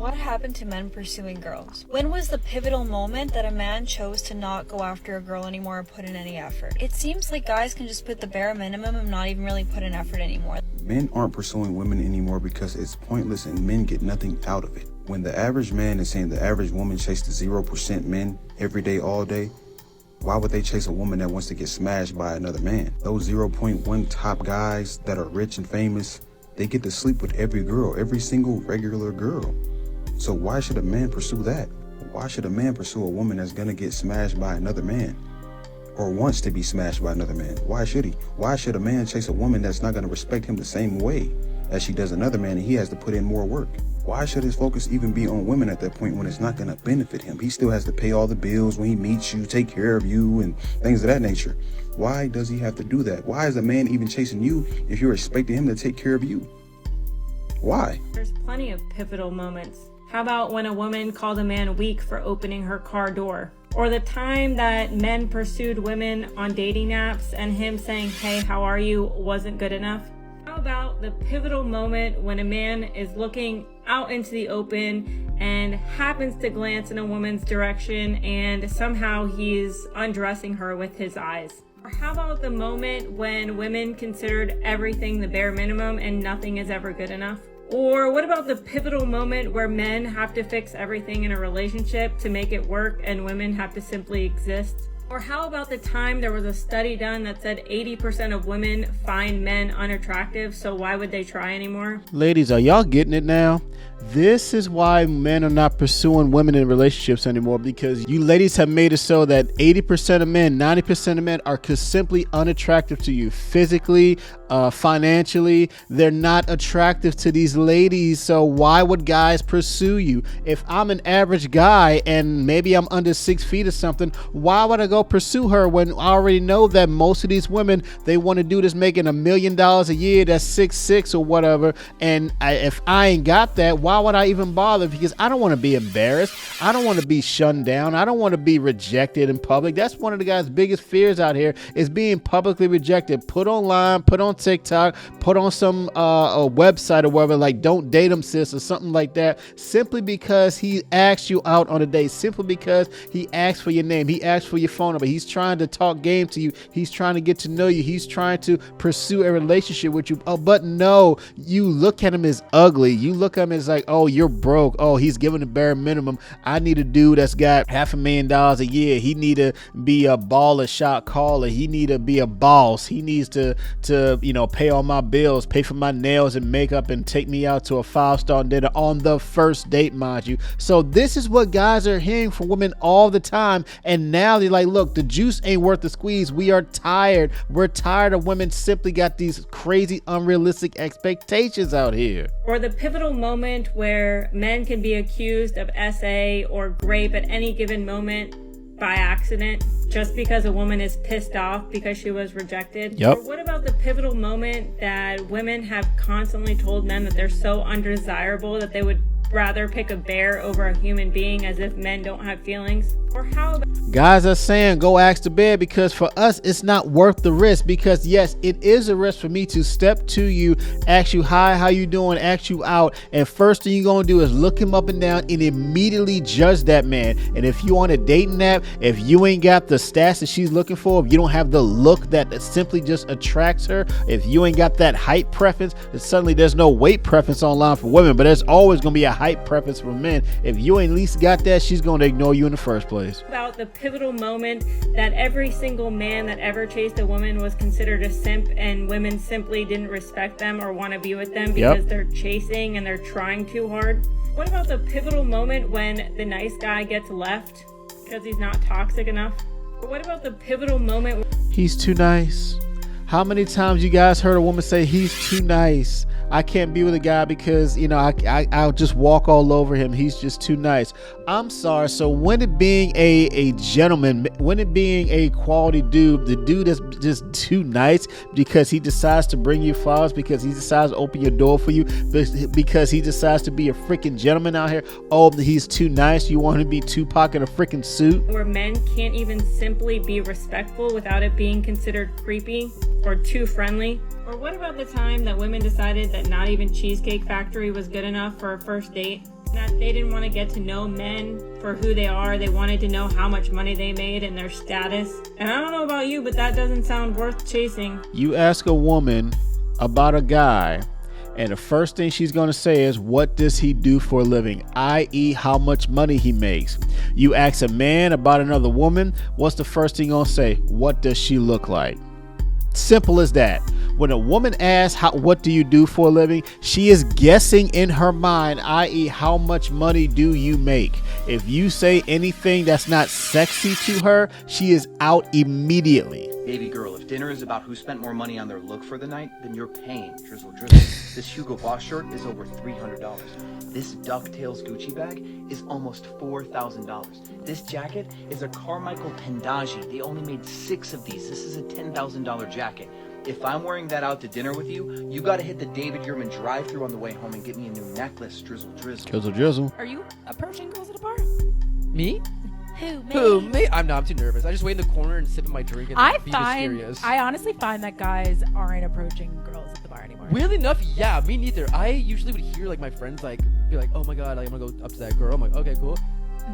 What happened to men pursuing girls? When was the pivotal moment that a man chose to not go after a girl anymore or put in any effort? It seems like guys can just put the bare minimum and not even really put in effort anymore. Men aren't pursuing women anymore because it's pointless and men get nothing out of it. When the average man is saying the average woman chased the 0% men every day, all day, why would they chase a woman that wants to get smashed by another man? Those 0.1 top guys that are rich and famous, they get to sleep with every girl, every single regular girl. So why should a man pursue that? Why should a man pursue a woman that's gonna get smashed by another man? Or wants to be smashed by another man? Why should he? Why should a man chase a woman that's not gonna respect him the same way as she does another man and he has to put in more work? Why should his focus even be on women at that point when it's not gonna benefit him? He still has to pay all the bills when he meets you, take care of you, and things of that nature. Why does he have to do that? Why is a man even chasing you if you're expecting him to take care of you? Why? There's plenty of pivotal moments. How about when a woman called a man weak for opening her car door? Or the time that men pursued women on dating apps and him saying, "Hey, how are you?" wasn't good enough? How about the pivotal moment when a man is looking out into the open and happens to glance in a woman's direction and somehow he's undressing her with his eyes? Or how about the moment when women considered everything the bare minimum and nothing is ever good enough? Or what about the pivotal moment where men have to fix everything in a relationship to make it work and women have to simply exist? Or how about the time there was a study done that said 80% of women find men unattractive, so why would they try anymore? Ladies, are y'all getting it now? This is why men are not pursuing women in relationships anymore, because you ladies have made it so that 80% of men, 90% of men are simply unattractive to you physically, financially. They're not attractive to these ladies. So why would guys pursue you? If I'm an average guy and maybe I'm under 6 feet or something, why would I go pursue her when I already know that most of these women, they want to do this making $1 million a year, that's 6'6" or whatever. And if I ain't got that, why would I even bother? Because I don't want to be embarrassed. I don't want to be shunned down. I don't want to be rejected in public. That's one of the guys' biggest fears out here, is being publicly rejected. Put online, put on TikTok, put on some a website or whatever, like "Don't Date Him, Sis" or something like that, simply because he asked you out on a date, simply because he asked for your name, he asked for your phone number, he's trying to talk game to you, he's trying to get to know you, he's trying to pursue a relationship with you. But no, you look at him as ugly. You look at him as like, oh, you're broke. Oh, he's giving the bare minimum. I need a dude that's got $500,000 a year. He need to be a baller shot caller. He need to be a boss. He needs to pay all my bills, pay for my nails and makeup, and take me out to a 5-star dinner on the first date, mind you. So this is what guys are hearing from women all the time. And now they're like, look, the juice ain't worth the squeeze. We are tired. We're tired of women simply got these crazy, unrealistic expectations out here. Or the pivotal moment where men can be accused of SA or grape at any given moment by accident just because a woman is pissed off because she was rejected. Yep. Or what about the pivotal moment that women have constantly told men that they're so undesirable that they would rather pick a bear over a human being, as if men don't have feelings? Or how about guys are saying go ask the bear, because for us it's not worth the risk. Because yes, it is a risk for me to step to you, ask you hi, how you doing, ask you out, and first thing you're gonna do is look him up and down and immediately judge that man. And if you on a dating app, if you ain't got the stats that she's looking for, if you don't have the look that simply just attracts her, if you ain't got that height preference, then suddenly there's no weight preference online for women, but there's always gonna be a height preference for men. If you ain't at least got that, she's gonna ignore you in the first place. About the pivotal moment that every single man that ever chased a woman was considered a simp, and women simply didn't respect them or want to be with them because they're chasing and they're trying too hard? What about the pivotal moment when the nice guy gets left because he's not toxic enough? Or what about the pivotal moment he's too nice? How many times you guys heard a woman say he's too nice? I can't be with a guy because, I'll just walk all over him. He's just too nice. I'm sorry. So when it being a gentleman, when it being a quality dude, the dude that's just too nice because he decides to bring you flowers, because he decides to open your door for you, because he decides to be a freaking gentleman out here. Oh, he's too nice. You want him to be Tupac in a freaking suit? where men can't even simply be respectful without it being considered creepy or too friendly? Or what about the time that women decided that not even Cheesecake Factory was good enough for a first date? that they didn't want to get to know men for who they are. They wanted to know how much money they made and their status. And I don't know about you, but that doesn't sound worth chasing. You ask a woman about a guy, and the first thing she's going to say is, what does he do for a living? I.e., how much money he makes. You ask a man about another woman, what's the first thing you're going to say? What does she look like? Simple as that. When a woman asks, what do you do for a living? She is guessing in her mind, i.e., how much money do you make? If you say anything that's not sexy to her, she is out immediately. Baby girl, if dinner is about who spent more money on their look for the night, then you're paying. Drizzle, drizzle. This Hugo Boss shirt is over $300. This DuckTales Gucci bag is almost $4,000. This jacket is a Carmichael Tendaji. They only made 6 of these. This is a $10,000 jacket. If I'm wearing that out to dinner with you, you gotta hit the David Yurman drive-thru on the way home and get me a new necklace, Drizzle, drizzle. Drizzle, drizzle. Are you approaching girls at a bar? Me? Who, me? Me? I'm too nervous. I just wait in the corner and sip my drink and be mysterious. I honestly find that guys aren't approaching girls at the bar anymore. Weirdly enough, yeah, me neither. I usually would hear like my friends like be like, oh my god, like, I'm gonna go up to that girl. I'm like, okay, cool.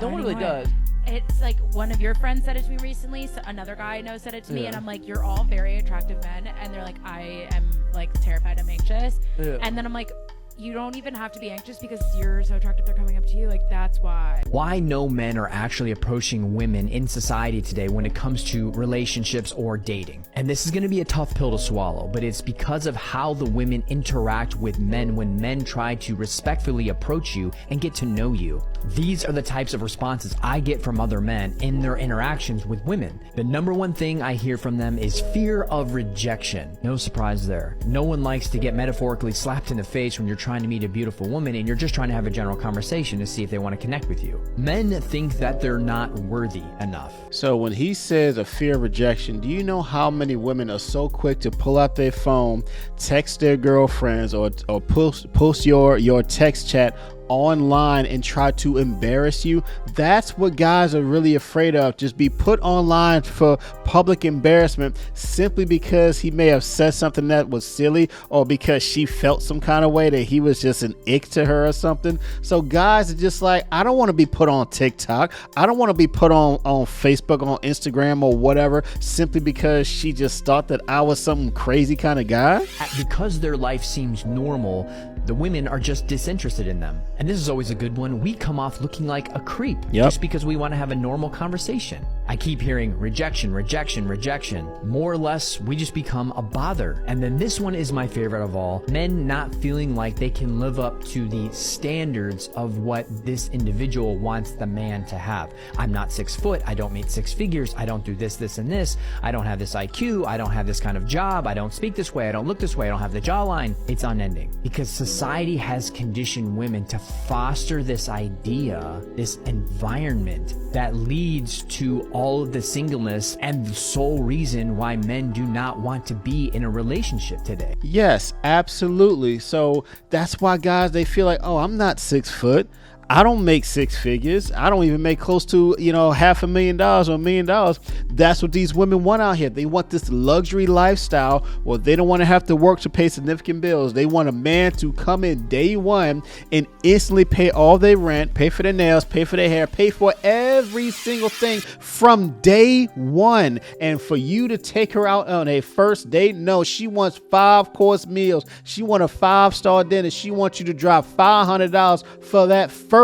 No one really does. It's like one of your friends said it to me recently. So another guy I know said it to me, and I'm like, you're all very attractive men, and they're like, I am like terrified, I'm anxious, and then I'm like, you don't even have to be anxious because you're so attractive, they're coming up to you. Like, that's why. Why no men are actually approaching women in society today when it comes to relationships or dating. And this is going to be a tough pill to swallow, but it's because of how the women interact with men when men try to respectfully approach you and get to know you. These are the types of responses I get from other men in their interactions with women. The number one thing I hear from them is fear of rejection. No surprise there. No one likes to get metaphorically slapped in the face when you're trying to meet a beautiful woman and you're just trying to have a general conversation to see if they want to connect with you. Men think that they're not worthy enough. So when he says a fear of rejection, do you know how many women are so quick to pull out their phone, text their girlfriends, or post your text chat online and try to embarrass you? That's what guys are really afraid of. Just be put online for public embarrassment simply because he may have said something that was silly, or because she felt some kind of way that he was just an ick to her or something. So guys are just like, I don't want to be put on TikTok. I don't want to be put on Facebook, on Instagram or whatever, simply because she just thought that I was some crazy kind of guy. Because their life seems normal, the women are just disinterested in them. And this is always a good one. We come off looking like a creep just because we want to have a normal conversation. I keep hearing rejection, rejection, rejection. More or less, we just become a bother. And then this one is my favorite of all. Men not feeling like they can live up to the standards of what this individual wants the man to have. I'm not 6 foot. I don't make 6 figures. I don't do this, this, and this. I don't have this IQ. I don't have this kind of job. I don't speak this way. I don't look this way. I don't have the jawline. It's unending because society has conditioned women to foster this idea, this environment that leads to all of the singleness and the sole reason why men do not want to be in a relationship today. Yes, absolutely. So that's why guys, they feel like, oh, I'm not 6 foot. I don't make 6 figures. I don't even make close to, $500,000 or $1 million. That's what these women want out here. They want this luxury lifestyle where they don't want to have to work to pay significant bills. They want a man to come in day one and instantly pay all their rent, pay for their nails, pay for their hair, pay for every single thing from day one. And for you to take her out on a first date, no, she wants 5-course meals. She wants a 5-star dinner. She wants you to drop $500 for that first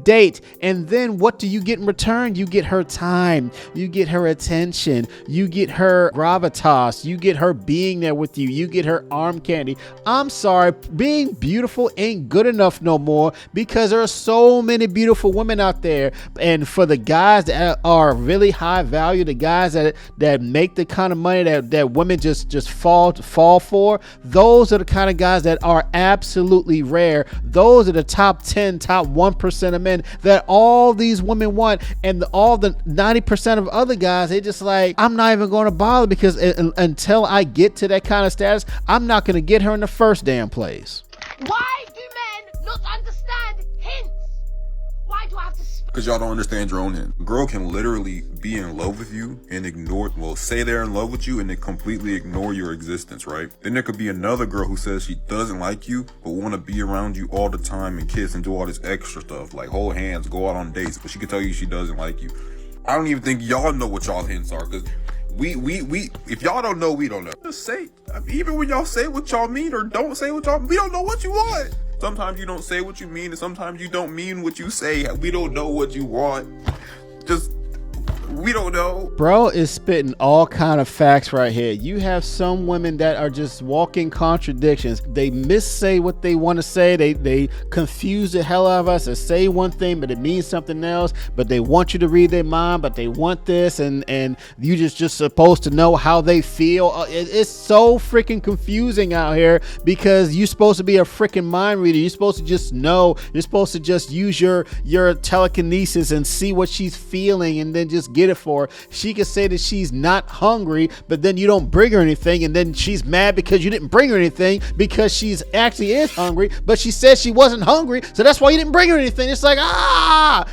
date. And then what do you get in return? You get her time, you get her attention, you get her gravitas, you get her being there with you, you get her arm candy. I'm sorry, being beautiful ain't good enough no more, because there are so many beautiful women out there. And for the guys that are really high value, the guys that make the kind of money that women just fall for, those are the kind of guys that are absolutely rare. Those are the top 10, top 1% of men that all these women want. And all the 90% of other guys, they just like, I'm not even going to bother, because until I get to that kind of status, I'm not going to get her in the first damn place. Why do men not understand hints? Why do I have have to Because y'all don't understand your own hint. A girl can literally be in love with you and say they're in love with you and then completely ignore your existence, right? Then there could be another girl who says she doesn't like you, but want to be around you all the time and kiss and do all this extra stuff, like hold hands, go out on dates, but she can tell you she doesn't like you. I don't even think y'all know what y'all hints are, because we if y'all don't know, we don't know. Just say, even when y'all say what y'all mean or don't say what y'all, we don't know what you want. Sometimes you don't say what you mean, and sometimes you don't mean what you say. We don't know what you want. We don't know. Bro is spitting all kind of facts right here. You have some women that are just walking contradictions. They missay what they want to say. They confuse the hell out of us and say one thing, but it means something else. But they want you to read their mind, but they want this, and you just supposed to know how they feel. It's so freaking confusing out here because you're supposed to be a freaking mind reader. You're supposed to just know. You're supposed to just use your telekinesis and see what she's feeling, and then just get it for her. She could say that she's not hungry, but then you don't bring her anything, and then she's mad because you didn't bring her anything because she's actually is hungry, but she said she wasn't hungry, so that's why you didn't bring her anything. It's like,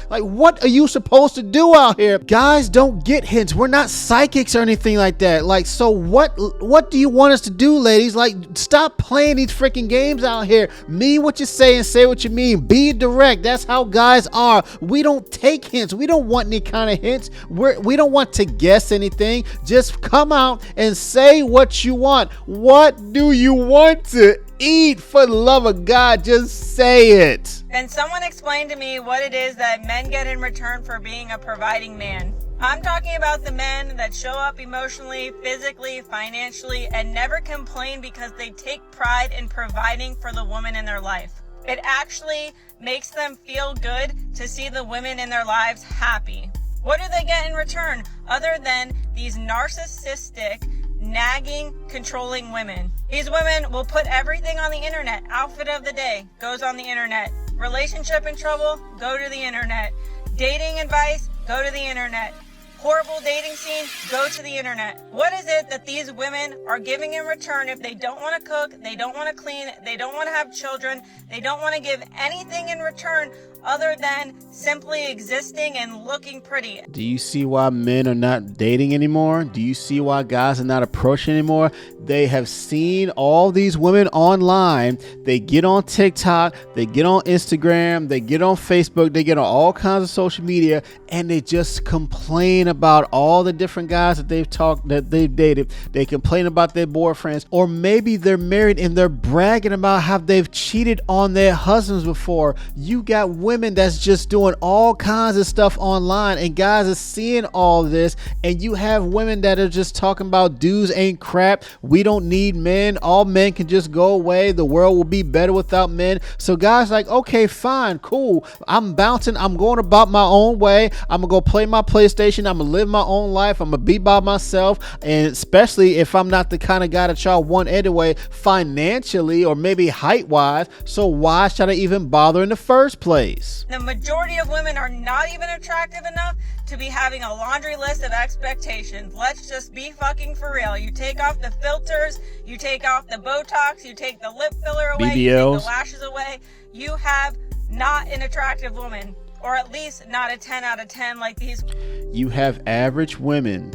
like what are you supposed to do out here? Guys don't get hints. We're not psychics or anything like that. Like, so what do you want us to do, ladies? Like, stop playing these freaking games out here. Mean what you say and say what you mean. Be direct. That's how guys are. We don't take hints. We don't want any kind of hints. We don't want to guess anything. Just come out and say what you want. What do you want to eat? For the love of God, just say it. And someone explained to me what it is that men get in return for being a providing man. I'm talking about the men that show up emotionally, physically, financially, and never complain because they take pride in providing for the woman in their life. It actually makes them feel good to see the women in their lives happy. What do they get in return other than these narcissistic, nagging, controlling women? These women will put everything on the internet. Outfit of the day goes on the internet. Relationship in trouble, go to the internet. Dating advice, go to the internet. Horrible dating scene, go to the internet. What is it that these women are giving in return if they don't want to cook, they don't want to clean, they don't want to have children, they don't want to give anything in return other than simply existing and looking pretty? Do you see why men are not dating anymore? Do you see why guys are not approaching anymore? They have seen all these women online. They get on TikTok, they get on Instagram, they get on Facebook, they get on all kinds of social media, and they just complain about all the different guys that they've dated. They complain about their boyfriends, or maybe they're married and they're bragging about how they've cheated on their husbands before. You got women that's just doing all kinds of stuff online, and guys are seeing all this, and you have women that are just talking about dudes ain't crap. We don't need men. All men can just go away. The world will be better without men. So guys like, okay, fine, cool. I'm bouncing. I'm going about my own way. I'm gonna go play my PlayStation. I'm gonna live my own life. I'm gonna be by myself, and especially if I'm not the kind of guy that y'all want anyway, financially or maybe height wise. So why should I even bother in the first place? The majority of women are not even attractive enough to be having a laundry list of expectations. Let's just be fucking for real. You take off the filters, you take off the Botox, you take the lip filler away, you take the lashes away. You have not an attractive woman, or at least not a 10 out of 10 like these. You have average women,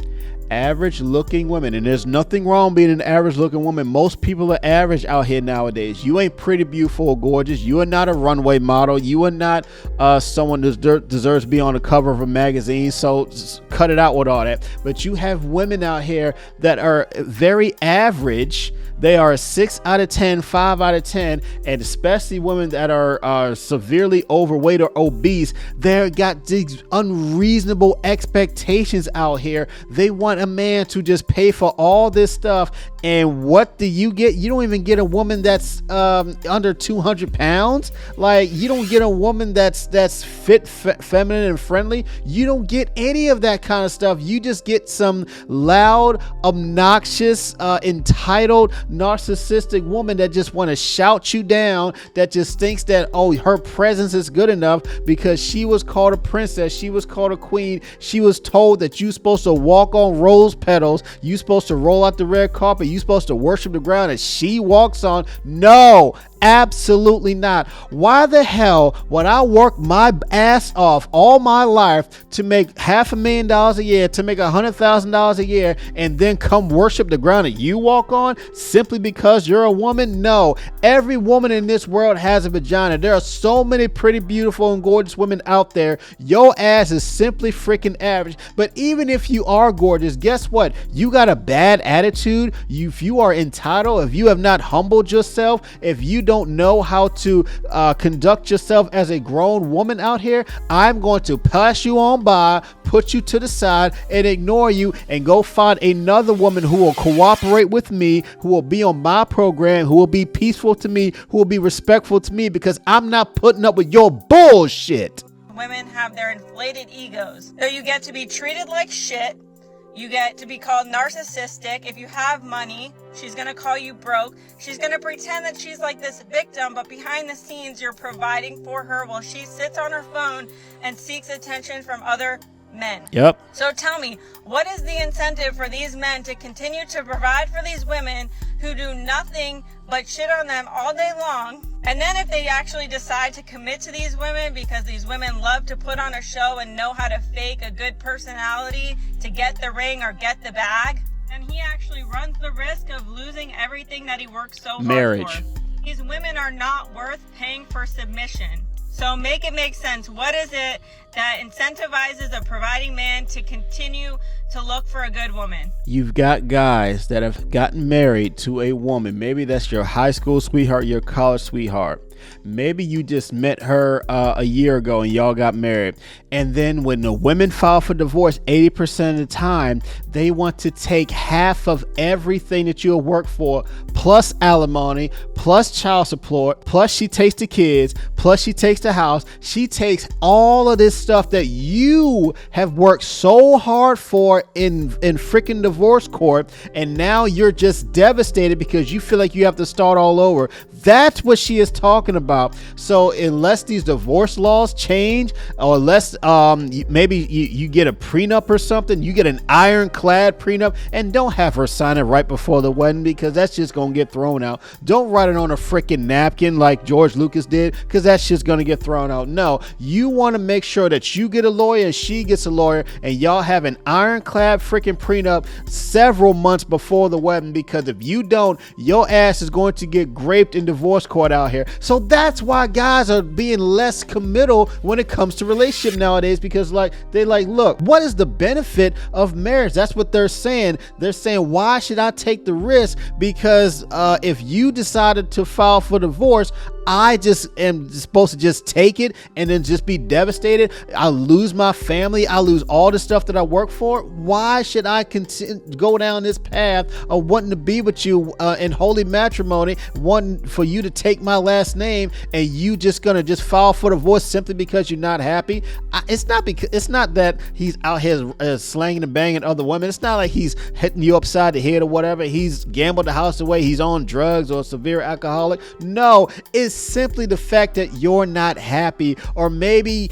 average looking women, and there's nothing wrong being an average looking woman. Most people are average out here nowadays. You ain't pretty, beautiful, or gorgeous. You are not a runway model. You are not someone that deserves to be on the cover of a magazine. So cut it out with all that. But you have women out here that are very average. They are 6 out of 10, 5 out of 10, and especially women that are severely overweight or obese. They got these unreasonable expectations out here. They want a man to just pay for all this stuff, and what do you get? You don't even get a woman that's under 200 pounds. Like, you don't get a woman that's fit, feminine, and friendly. You don't get any of that kind of stuff. You just get some loud, obnoxious, entitled, narcissistic woman that just want to shout you down, that just thinks that, oh, her presence is good enough because she was called a princess, she was called a queen, she was told that you're supposed to walk on rose petals, you're supposed to roll out the red carpet, you're supposed to worship the ground that she walks on. No, Absolutely not. Why the hell would I work my ass off all my life to make $500,000 a year, to make $100,000 a year, and then come worship the ground that you walk on simply because you're a woman? No. Every woman in this world has a vagina. There are so many pretty, beautiful, and gorgeous women out there. Your ass is simply freaking average. But even if you are gorgeous, guess what? You got a bad attitude. If you are entitled, if you have not humbled yourself, if you don't know how to conduct yourself as a grown woman out here, I'm going to pass you on by, put you to the side, and ignore you, and go find another woman who will cooperate with me, who will be on my program, who will be peaceful to me, who will be respectful to me, because I'm not putting up with your bullshit. Women have their inflated egos. So you get to be treated like shit. You get to be called narcissistic. If you have money, she's going to call you broke. She's going to pretend that she's like this victim, but behind the scenes, you're providing for her while she sits on her phone and seeks attention from other men. Yep. So tell me, what is the incentive for these men to continue to provide for these women who do nothing but shit on them all day long? And then if they actually decide to commit to these women because these women love to put on a show and know how to fake a good personality to get the ring or get the bag, then he actually runs the risk of losing everything that he worked so hard for. These women are not worth paying for submission. So make it make sense. What is it that incentivizes a providing man to continue to look for a good woman? You've got guys that have gotten married to a woman. Maybe that's your high school sweetheart, your college sweetheart. Maybe you just met her a year ago and y'all got married. And then when the women file for divorce, 80% of the time, they want to take half of everything that you have worked for, plus alimony, plus child support, plus she takes the kids, plus she takes the house. She takes all of this stuff that you have worked so hard for in freaking divorce court. And now you're just devastated because you feel like you have to start all over. That's what she is talking about. So unless these divorce laws change, or unless maybe you get a prenup or something, you get an ironclad prenup, and don't have her sign it right before the wedding, because that's just gonna get thrown out. Don't write it on a freaking napkin like George Lucas did, because that's just gonna get thrown out. No, you want to make sure that you get a lawyer and she gets a lawyer, and y'all have an ironclad freaking prenup several months before the wedding, because if you don't, your ass is going to get graped in divorce court out here. So that's why guys are being less committal when it comes to relationship nowadays, because look, what is the benefit of marriage? That's what they're saying. They're saying, why should I take the risk? Because if you decided to file for divorce, I just am supposed to just take it and then just be devastated. I lose my family. I lose all the stuff that I work for. Why should I go down this path of wanting to be with you in holy matrimony, wanting for you to take my last name, and you just gonna just file for divorce simply because you're not happy? It's not that he's out here slanging and banging other women. It's not like he's hitting you upside the head or whatever. He's gambled the house away. He's on drugs or a severe alcoholic. No, it's simply the fact that you're not happy. Or maybe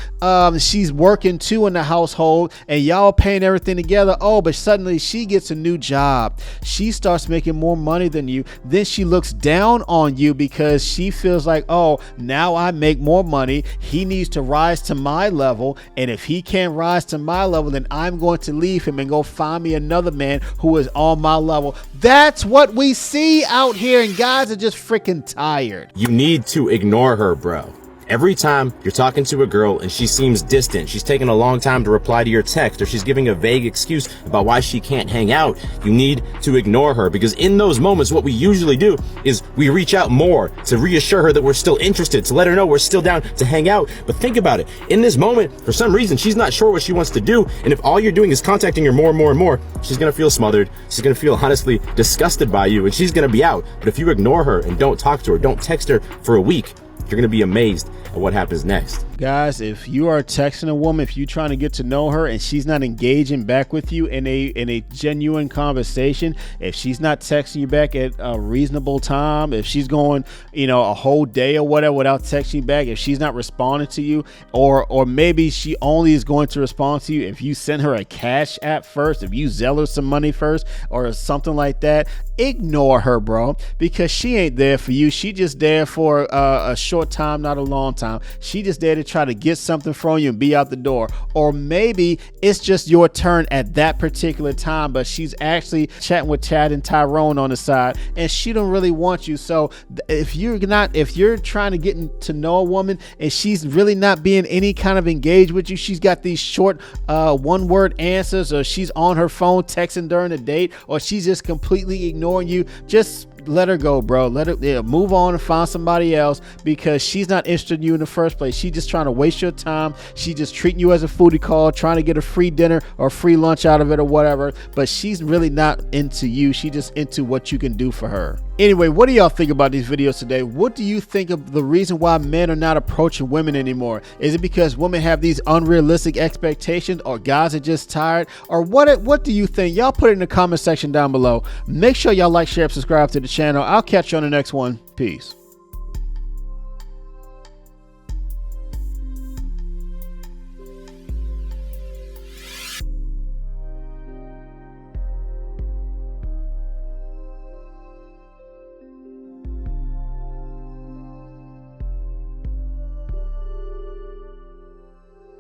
she's working too in the household and y'all paying everything together. Oh, but suddenly she gets a new job. She starts making more money than you. Then she looks down on you because she feels like, oh, now I make more money. He needs to rise to my level. And if he can't rise to my level, then I'm going to leave him and go find me another man who is on my level. That's what we see out here, and guys are just freaking tired. You need to ignore her, bro. Every time you're talking to a girl and she seems distant, she's taking a long time to reply to your text, or she's giving a vague excuse about why she can't hang out, you need to ignore her, because in those moments, what we usually do is we reach out more to reassure her that we're still interested, to let her know we're still down to hang out. But think about it. In this moment, for some reason, she's not sure what she wants to do. And if all you're doing is contacting her more and more and more, she's going to feel smothered. She's going to feel honestly disgusted by you, and she's going to be out. But if you ignore her and don't talk to her, don't text her for a week, you're going to be amazed at what happens next. Guys, if you are texting a woman, if you're trying to get to know her and she's not engaging back with you in a genuine conversation, if she's not texting you back at a reasonable time, if she's going, a whole day or whatever without texting you back, if she's not responding to you, or maybe she only is going to respond to you if you send her a Cash App first, if you Zelle her some money first or something like that, ignore her, bro, because she ain't there for you. She just there for a short time, not a long time. She just there to try to get something from you and be out the door. Or maybe it's just your turn at that particular time, but she's actually chatting with Chad and Tyrone on the side and she don't really want you. So if you're trying to get to know a woman and she's really not being any kind of engaged with you, she's got these short one-word answers, or she's on her phone texting during a date, or she's just completely ignoring you, just let her go, bro. Let her move on and find somebody else, because she's not interested in you in the first place. She's just trying to waste your time. She's just treating you as a foodie call, trying to get a free dinner or free lunch out of it or whatever, but she's really not into you. She's just into what you can do for her. Anyway, what do y'all think about these videos today? What do you think of the reason why men are not approaching women anymore? Is it because women have these unrealistic expectations, or guys are just tired, or what do you think? Y'all put it in the comment section down below. Make sure y'all like, share, subscribe to the channel. I'll catch you on the next one. Peace.